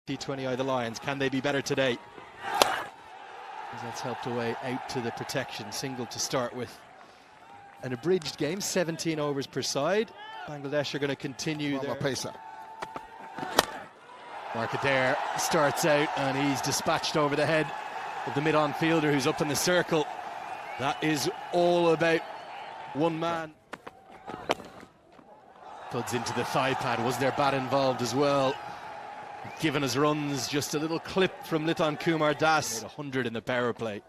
T20I, the Lions, can they be better today? As that's helped away out to the protection, single to start with. An abridged game, 17 overs per side. Bangladesh are going to continue their pace. Mark Adair starts out and he's dispatched over the head of the mid-on fielder who's up in the circle. That is all about one man. Thuds into the thigh pad. Was there bat involved as well? Given his runs, just a little clip from Liton Kumar Das. 100 in the power play.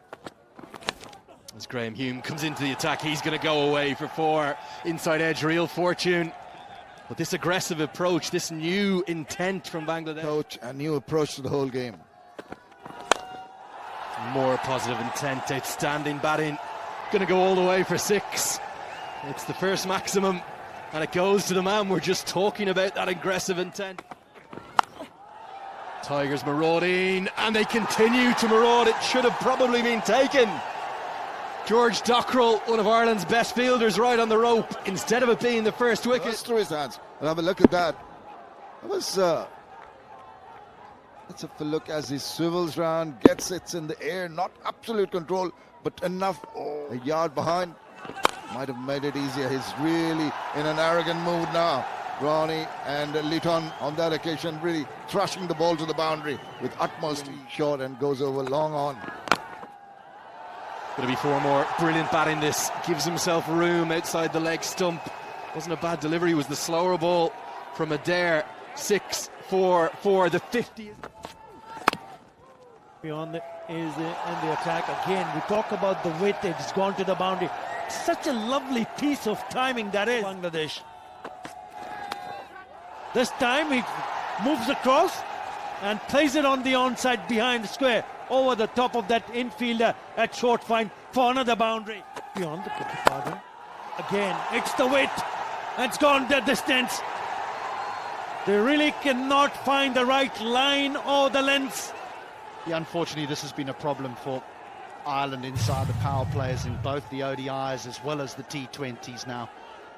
As Graham Hume comes into the attack, he's going to go away for 4. Inside edge, real fortune. But this aggressive approach, this new intent from Bangladesh. Coach, a new approach to the whole game. More positive intent, outstanding batting. Going to go all the way for 6. It's the first maximum, and it goes to the man we're just talking about, that aggressive intent. Tigers marauding, and they continue to maraud. It should have probably been taken. George Dockrell, one of Ireland's best fielders, right on the rope, instead of it being the first wicket. That's through his hands. And have a look at that. That was let's have a look as he swivels round, gets it in the air, not absolute control, but enough. A yard behind might have made it easier. He's really in an arrogant mood now. Ronnie and Liton on that occasion really thrashing the ball to the boundary with utmost shot, and goes over long on. Going to be 4 more. Brilliant batting this. Gives himself room outside the leg stump. Wasn't a bad delivery. Was the slower ball from Adair. 6, 4, 4. The 50th. Beyond is in the attack again. We talk about the width. It's gone to the boundary. Such a lovely piece of timing that is. Bangladesh. This time he moves across and plays it on the onside behind the square, over the top of that infielder at short fine for another boundary. Beyond the pardon. Again, it's the width. It's gone the distance. They really cannot find the right line or the length. Yeah, unfortunately, this has been a problem for Ireland inside the power plays in both the ODIs as well as the T20s now.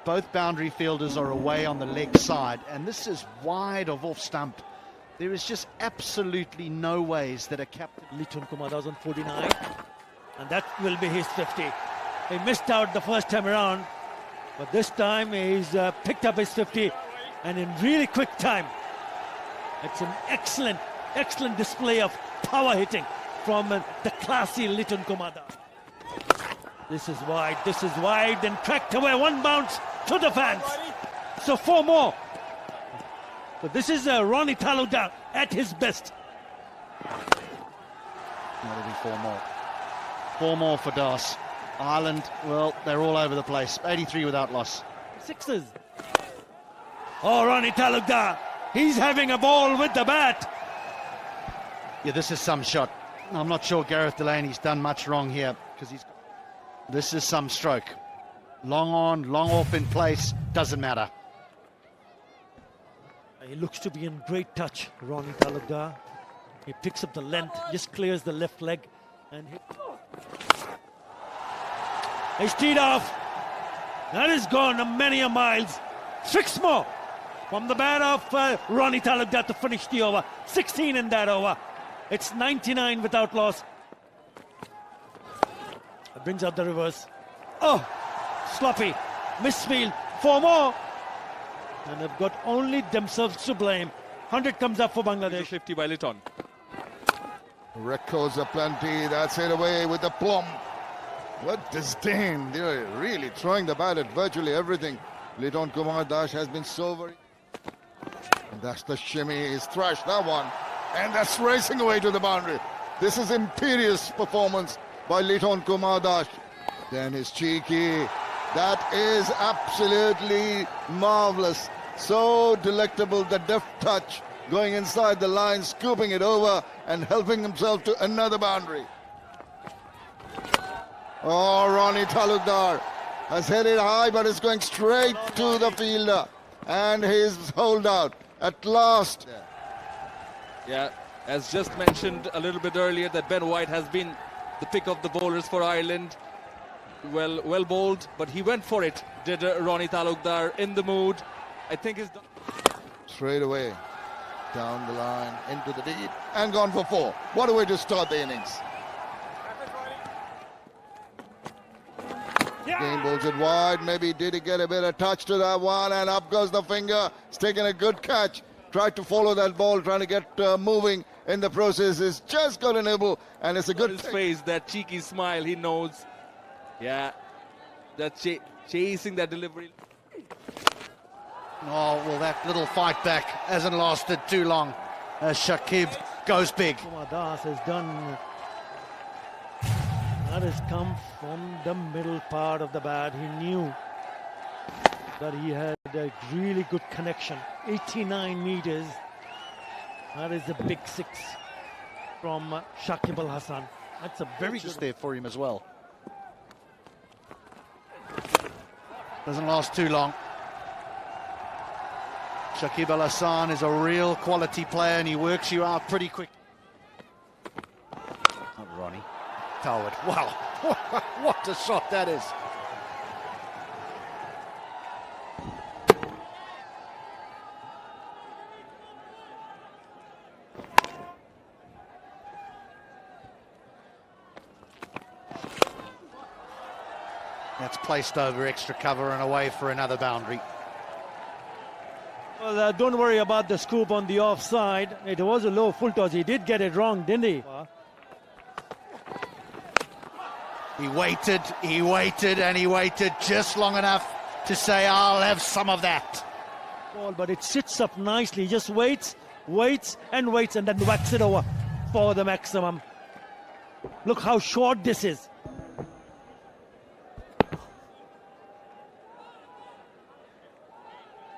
Both boundary fielders are away on the leg side, and this is wide of off stump. There is just absolutely no ways that a captain... Liton Kumar Das on 49, and that will be his 50. He missed out the first time around, but this time he's picked up his 50, and in really quick time. It's an excellent, excellent display of power hitting from the classy Liton Kumar Das. This is wide, then cracked away, 1 bounce to the fans. So 4 more. But this is Ronnie Talukdar at his best. That'll be 4 more. 4 more for Das. Ireland, well, they're all over the place. 83 without loss. 6s. Oh, Ronnie Talukdar. He's having a ball with the bat. Yeah, this is some shot. I'm not sure Gareth Delaney's done much wrong here, because he's... This is some stroke. Long on, long off in place, doesn't matter. He looks to be in great touch, Ronnie Talukdar. He picks up the length, just clears the left leg, and he's teed off. That is gone many a miles. 6 more from the bat of Ronnie Talukdar to finish the over. 16 in that over. It's 99 without loss. It brings out the reverse. Oh, sloppy, misfield. 4 more. And they've got only themselves to blame. 100 comes up for Bangladesh. 50 by Liton. Records are plenty. That's it away with the plum. What disdain. They're really throwing the bat at virtually everything. Liton Kumar Das has been so very... And that's the shimmy. He's thrashed that one. And that's racing away to the boundary. This is imperious performance by Liton Kumar Das. Then his cheeky. That is absolutely marvelous. So delectable, the deft touch, going inside the line, scooping it over and helping himself to another boundary. Oh, Ronnie Talukdar has hit it high, but it's going straight to the fielder. And his holdout at last. Yeah, as just mentioned a little bit earlier, that Ben White has been the pick of the bowlers for Ireland. Well bowled, but he went for it, did Ronnie Talukdar, in the mood. I think he's done. Straight away. Down the line, into the deep, and gone for 4. What a way to start the innings. Game bowls it wide. Maybe did he get a bit of touch to that one? And up goes the finger. It's taken a good catch. Tried to follow that ball, trying to get moving in the process. It's just got a nibble, and it's a good His face, that cheeky smile, he knows. Yeah, that's chasing that delivery. Oh, well, that little fight back hasn't lasted too long as Shakib goes big. Kumar Das has done. That has come from the middle part of the bat. He knew that he had a really good connection. 89 meters. That is a big 6 from Shakib Al Hasan. That's a very Just good there for him as well. Doesn't last too long. Shakib Al Hasan is a real quality player and he works you out pretty quick. Not Ronnie. Toward. Wow. What a shot that is. That's placed over extra cover and away for another boundary. Well, don't worry about the scoop on the offside. It was a low full toss. He did get it wrong, didn't he? He waited, and he waited just long enough to say, I'll have some of that. Ball, but it sits up nicely. He just waits, and then whacks it over for the maximum. Look how short this is.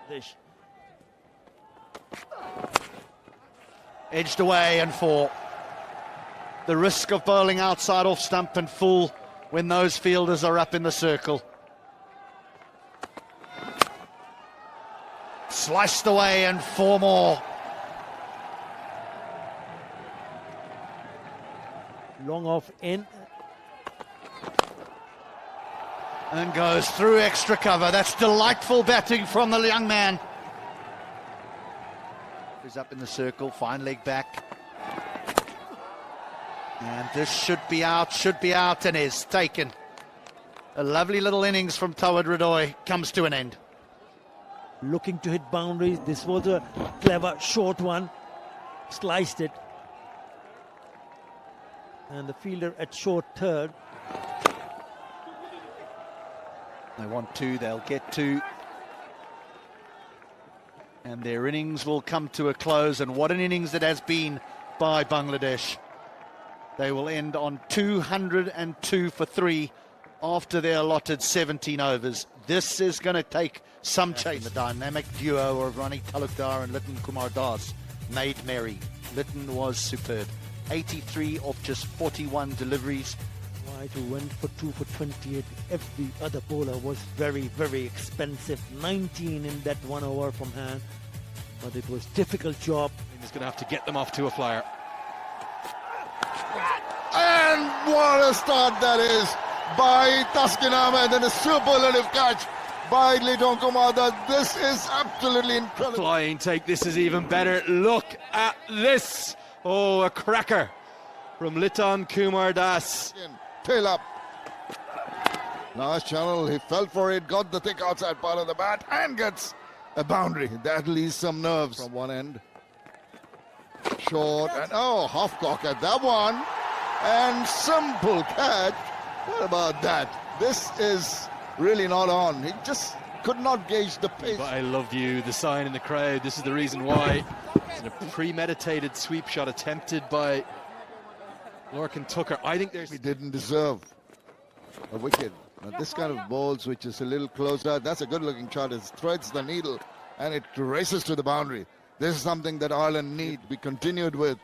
Dish. Edged away and 4. The risk of bowling outside off stump and full when those fielders are up in the circle. Sliced away and 4 more. Long off in. And goes through extra cover. That's delightful batting from the young man. He's up in the circle, fine leg back. And this should be out, and is taken. A lovely little innings from Tawad Ridoy comes to an end. Looking to hit boundaries. This was a clever short one. Sliced it. And the fielder at short third. They want 2, they'll get 2. And their innings will come to a close, and what an innings it has been by Bangladesh. They will end on 202 for 3 after their allotted 17 overs. This is going to take some chase. The dynamic duo of Ronnie Talukdar and Liton Kumar Das made merry. Liton was superb. 83 of just 41 deliveries. White, who went for 2 for 28. Every other bowler was very, very expensive. 19 in that 1 over from hand. But it was difficult job. He's going to have to get them off to a flyer. And what a start that is by Taskin Ahmed, and a superlative catch by Liton Kumar Das. This is absolutely incredible. Flying take, this is even better. Look at this. Oh, a cracker from Liton Kumar Das. Tail up. Last channel, he fell for it, got the thick outside part of the bat, and gets a boundary. That leaves some nerves from one end. Short, and oh, half cock at that one. And simple catch. What about that? This is really not on. He just could not gauge the pace. But I love you, the sign in the crowd. This is the reason why. It's a premeditated sweep shot attempted by Lorcan Tucker. I think He didn't deserve a wicket. Now this kind of balls, which is a little closer, that's a good-looking shot. It threads the needle and it races to the boundary. This is something that Ireland need to be continued with.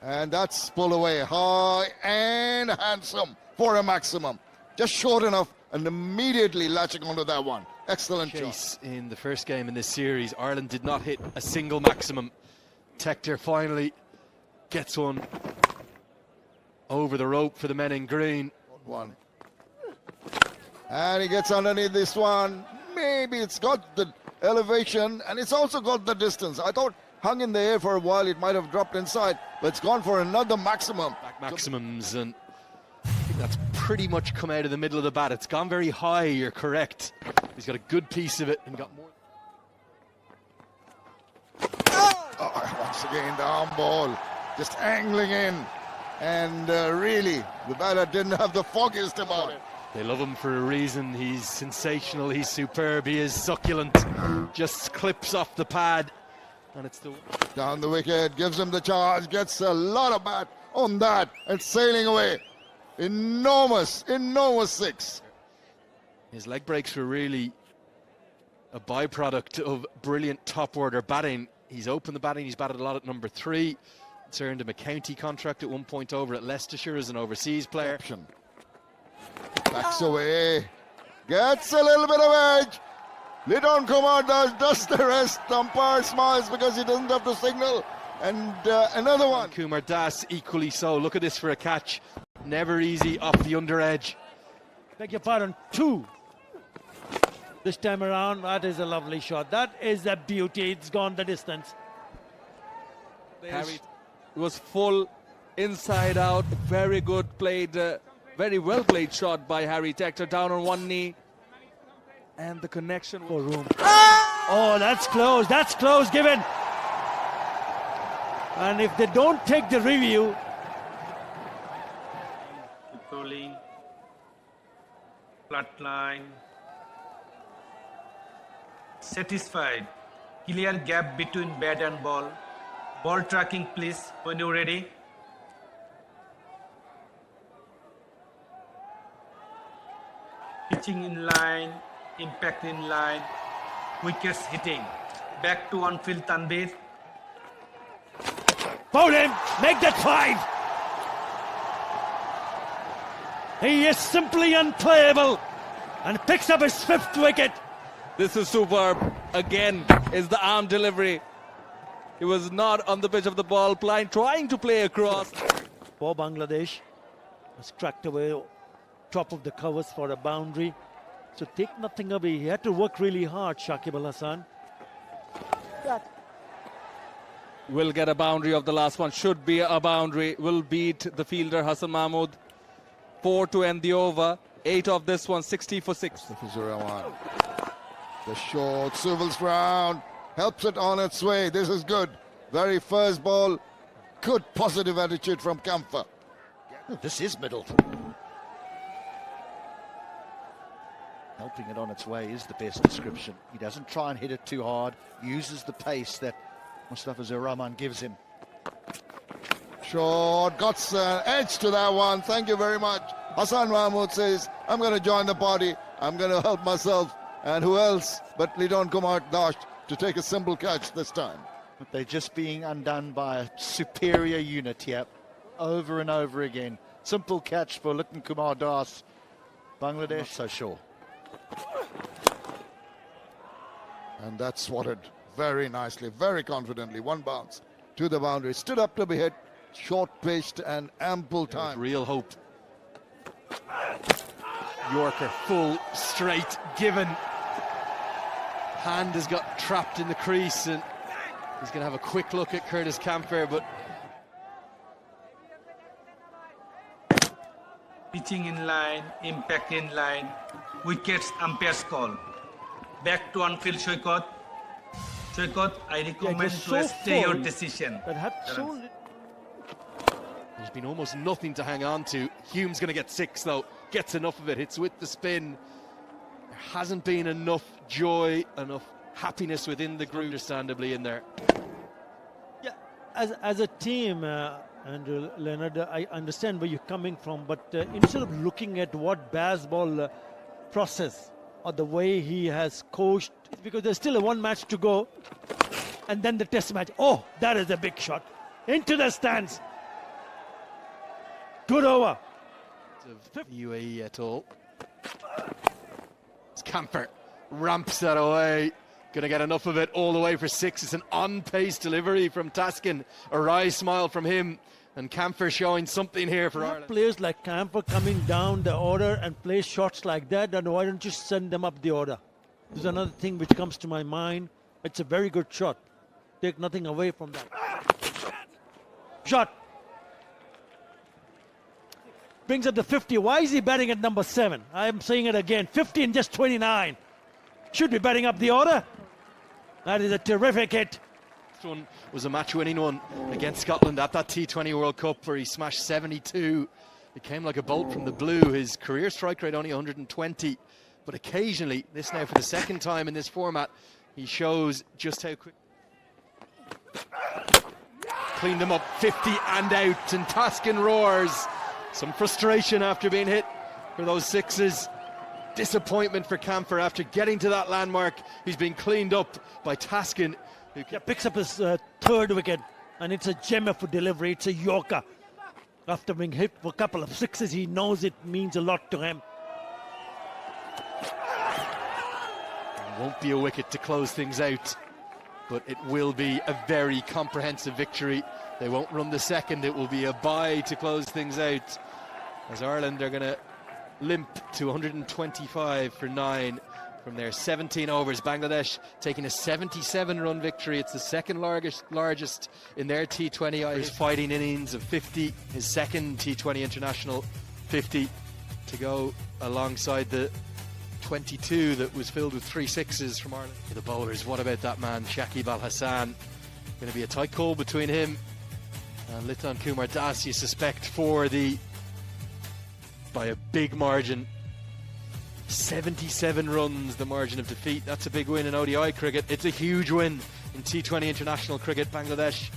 And that's pulled away high and handsome for a maximum. Just short enough and immediately latching onto that one. Excellent chase shot. In the first game in this series, Ireland did not hit a single maximum. Tector finally gets one over the rope for the men in green. One. And he gets underneath this one. Maybe it's got the elevation, and it's also got the distance. I thought hung in the air for a while, it might have dropped inside, but it's gone for another maximum. Back maximums, and I think that's pretty much come out of the middle of the bat. It's gone very high, you're correct. He's got a good piece of it and got more. Oh, once again, the arm ball just angling in, and really, the batter didn't have the foggiest about it. They love him for a reason. He's sensational, he's superb, he is succulent. Just clips off the pad, and it's the... Down the wicket, gives him the charge, gets a lot of bat on that, and sailing away. Enormous, enormous six. His leg breaks were really a byproduct of brilliant top order batting. He's opened the batting, he's batted a lot at number 3. It's earned him a county contract at one point over at Leicestershire as an overseas player. Backs away, gets a little bit of edge. Lidon Kumar does the rest. Umpire smiles because he doesn't have to signal. And another one. Kumar Das equally so. Look at this for a catch. Never easy off the under edge. Beg your pardon, 2. This time around, that is a lovely shot. That is a beauty. It's gone the distance. Harry, it was full inside out. Very good played, very well played shot by Harry Tector, down on one knee. And the connection for room. Oh, that's close, given. And if they don't take the review. Controlling, flat line, satisfied, clear gap between bat and ball. Ball tracking, please, when you're ready. Pitching in line, impact in line, wickets hitting. Back to on field, Tanvir. Foul him, make that 5. He is simply unplayable and picks up his 5th wicket. This is superb. Again, is the arm delivery. He was not on the pitch of the ball, trying to play across. For Bangladesh, was cracked away, top of the covers for a boundary. So take nothing away. He had to work really hard, Shakib Al Hasan. Will get a boundary of the last one. Should be a boundary. Will beat the fielder Hassan Mahmood. 4 to end the over. 8 of this one, 60 for 6. The short swivels round, helps it on its way. This is good. Very first ball. Good positive attitude from Kamfer. This is Middleton. Helping it on its way is the best description. He doesn't try and hit it too hard. Uses the pace that Mustafizur Rahman gives him. Short, got an edge to that one. Thank you very much. Hassan Mahmood says, I'm going to join the party. I'm going to help myself. And who else but Lidon Kumar Das to take a simple catch this time. But they're just being undone by a superior unit here. Over and over again. Simple catch for Lidon Kumar Das. Bangladesh, not so sure. And that's swatted very nicely, very confidently. One bounce to the boundary. Stood up to be hit. Short pitched and ample time. Real hope. Yorker, full, straight, given. Hand has got trapped in the crease, and he's going to have a quick look at Curtis Kamfer, but... Pitching in line, impact in line, wickets, umpire's call. Back to on field, Shoykot. Shoykot, I recommend to stay your decision. There's been almost nothing to hang on to. Hume's going to get 6, though. Gets enough of it. Hits with the spin. There hasn't been enough joy, enough happiness within the group, understandably, in there. Yeah, as a team, Andrew Leonard, I understand where you're coming from, but instead of looking at what Bazball process or the way he has coached, because there's still a 1 match to go, and then the test match. Oh, that is a big shot. Into the stands. Good over. Of UAE at all. It's Kamfer ramps that away. Going to get enough of it all the way for 6. It's an on-pace delivery from Taskin. A wry smile from him. And Kamfer showing something here for Ireland. Players like Kamfer coming down the order and play shots like that, and why don't you send them up the order? There's another thing which comes to my mind. It's a very good shot. Take nothing away from that. Shot. Brings up to 50. Why is he batting at number 7? I'm saying it again. 50 and just 29. Should be batting up the order. That is a terrific hit. This one was a match-winning one against Scotland at that T20 World Cup where he smashed 72. It came like a bolt from the blue. His career strike rate only 120. But occasionally, this now for the second time in this format, he shows just how quick. Cleaned them up, 50 and out, and Taskin roars. Some frustration after being hit for those sixes. Disappointment for Camphor after getting to that landmark. He's been cleaned up by Taskin. Who picks up his third wicket, and it's a gem of a delivery. It's a Yorker. After being hit for a couple of sixes, he knows it means a lot to him. Won't be a wicket to close things out, but it will be a very comprehensive victory. They won't run the second. It will be a bye to close things out, as Ireland are going to limp to 125 for 9 from their 17 overs. Bangladesh taking a 77-run victory. It's the second largest in their T20. His fighting innings of 50, his second T20 international 50 to go alongside the 22 that was filled with 3 sixes from Ireland. The bowlers, what about that man Shakib Al Hassan? Going to be a tight call between him and Litan Kumar Das, you suspect, by a big margin. 77 runs, the margin of defeat. That's a big win in ODI cricket. It's a huge win in T20 international cricket. Bangladesh